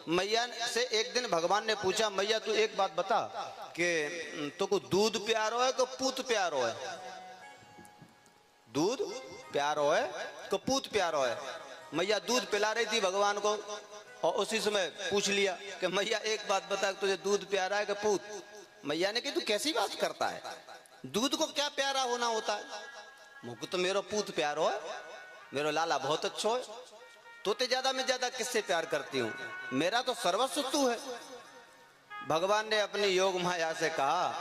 मैया से एक दिन भगवान ने पूछा, मैया तू एक बात बता कि तुमको दूध प्यारो है कि पूत प्यारो है? दूध प्यारो है कि पूत प्यारो है? मैया दूध पिला रही थी भगवान को और उसी समय पूछ लिया कि मैया एक बात बता, तुझे दूध प्यारा है कि पूत? मैया ने कही तू कैसी बात करता है, दूध को क्या प्यारा होना होता है? मुझको तो मेरा पूत प्यारो है, मेरा लाला बहुत अच्छा है, तोते ज्यादा में ज्यादा किससे प्यार करती हूँ, मेरा तो सर्वस्व तू है। भगवान ने अपनी योग माया से कहा,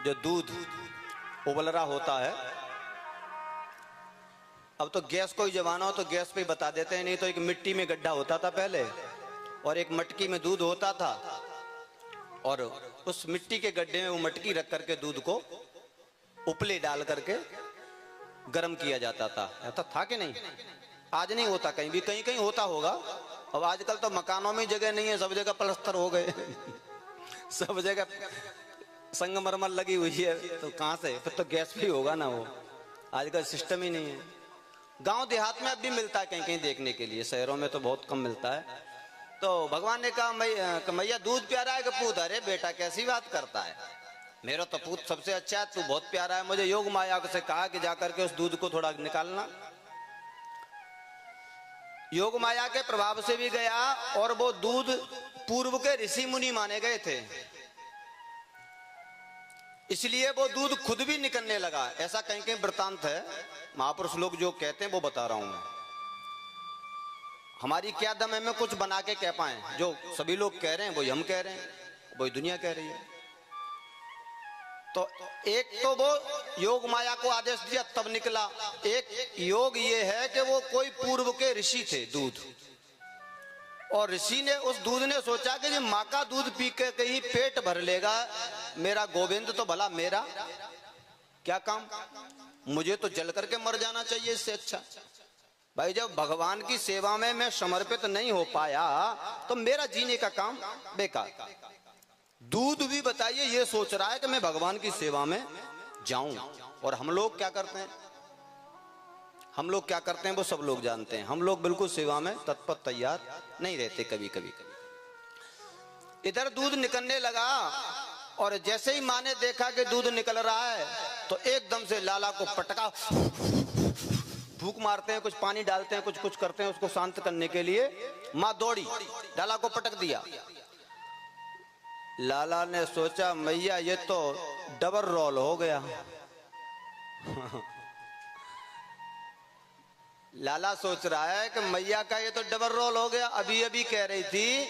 जो दूध उबल रहा होता है, अब तो गैस को ही जमाना हो तो गैस पे ही बता देते हैं, नहीं तो एक मिट्टी में गड्ढा होता था पहले और एक मटकी में दूध होता था और उस मिट्टी के गड्ढे में वो मटकी रख करके दूध को उपले डाल करके गर्म किया जाता था। ऐसा था कि नहीं? आज नहीं होता, कहीं भी कहीं कहीं होता होगा। अब आजकल तो मकानों में जगह नहीं है, सब जगह प्लास्टर हो गए सब जगह संगमरमर लगी हुई है, तो कहां से फिर तो गैस भी होगा ना, वो आजकल सिस्टम ही नहीं है। गांव देहात में अब भी मिलता है कहीं कहीं देखने के लिए, शहरों में तो बहुत कम मिलता है। तो भगवान ने कहा मैया दूध प्यारा है कि पूत? अरे बेटा कैसी बात करता है, मेरा तो पूत सबसे अच्छा है, तू बहुत प्यारा है। मुझे योग माया से कहा कि जाकर के उस दूध को थोड़ा निकालना। योग माया के प्रभाव से भी गया और वो दूध पूर्व के ऋषि मुनि माने गए थे, इसलिए वो दूध खुद भी निकलने लगा। ऐसा कहीं कहीं वृत्तांत है, महापुरुष लोग जो कहते हैं वो बता रहा हूं मैं। हमारी क्या दम है, मैं कुछ बना के कह पाए, जो सभी लोग कह रहे हैं वही हम कह रहे हैं, वही दुनिया कह रही है। तो एक तो वो योग माया को आदेश दिया तब निकला, एक योग ये है कि वो कोई पूर्व के ऋषि थे दूध, और ऋषि ने उस दूध ने सोचा कि माँ का दूध पी के कहीं पेट भर लेगा मेरा गोविंद, तो भला मेरा क्या काम, मुझे तो जल करके मर जाना चाहिए इससे अच्छा। भाई जब भगवान की सेवा में मैं समर्पित नहीं हो पाया तो मेरा जीने का काम बेकार। दूध भी बताइए ये सोच रहा है कि मैं भगवान की सेवा में जाऊं, और हम लोग क्या करते हैं, हम लोग क्या करते हैं वो सब लोग जानते हैं। हम लोग बिल्कुल सेवा में तत्पर तैयार नहीं रहते। कभी कभी इधर दूध निकलने लगा और जैसे ही माँ ने देखा कि दूध निकल रहा है तो एकदम से लाला को पटका, फूंक मारते हैं, कुछ पानी डालते हैं, कुछ कुछ करते हैं उसको शांत करने के लिए। माँ दौड़ी, लाला को पटक दिया। लाला ने सोचा मैया ये तो डबल रोल हो गया लाला सोच रहा है कि मैया का ये तो डबल रोल हो गया, अभी अभी कह रही थी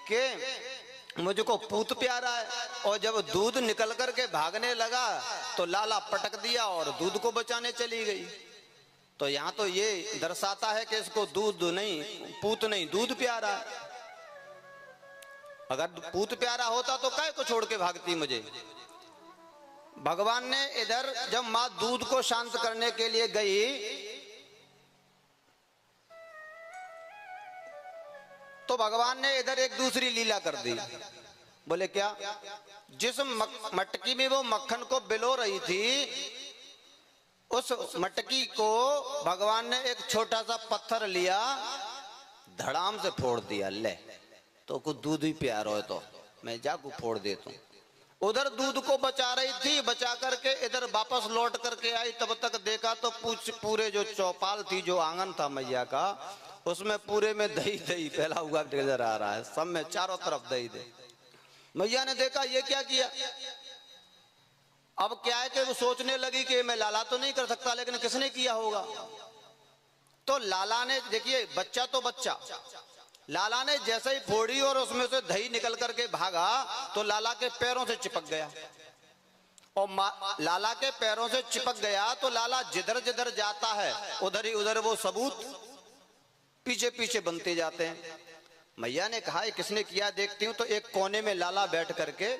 कि मुझको पूत प्यारा है, और जब दूध निकल करके भागने लगा तो लाला पटक दिया और दूध को बचाने चली गई। तो यहाँ तो ये दर्शाता है कि इसको दूध नहीं, पूत नहीं, दूध प्यारा है। अगर पूत प्यारा होता तो काय को छोड़ के भागती मुझे। भगवान ने इधर जब माँ दूध को शांत करने के लिए गई तो भगवान ने इधर एक दूसरी लीला कर दी। बोले क्या? जिस मटकी में वो मक्खन को बिलो रही थी, उस मटकी को भगवान ने एक छोटा सा पत्थर लिया, धड़ाम से फोड़ दिया। ले तो कुछ दूध ही प्यार हो तो मैं जाकू फोड़ देता हूँ। उधर दूध को बचा रही थी, बचा करके इधर वापस लौट करके आई, तब तक देखा तो पूरे जो चौपाल थी, जो आंगन था मैया का, उसमें पूरे में दही दही फैला हुआ नजर आ रहा है, सब में चारों तरफ दही दही। मैया ने देखा ये क्या किया। अब क्या है कि वो सोचने लगी कि मैं लाला तो नहीं कर सकता, लेकिन किसने किया होगा। तो लाला ने, देखिए बच्चा तो बच्चा, लाला ने जैसे ही फोड़ी और उसमें से दही निकल करके भागा तो लाला के पैरों से चिपक गया, और लाला के पैरों से चिपक गया तो लाला जिधर जिधर जाता है उधर ही उधर वो सबूत पीछे पीछे बनते जाते हैं। मैया ने कहा किसने किया देखती हूँ। तो एक कोने में लाला बैठ करके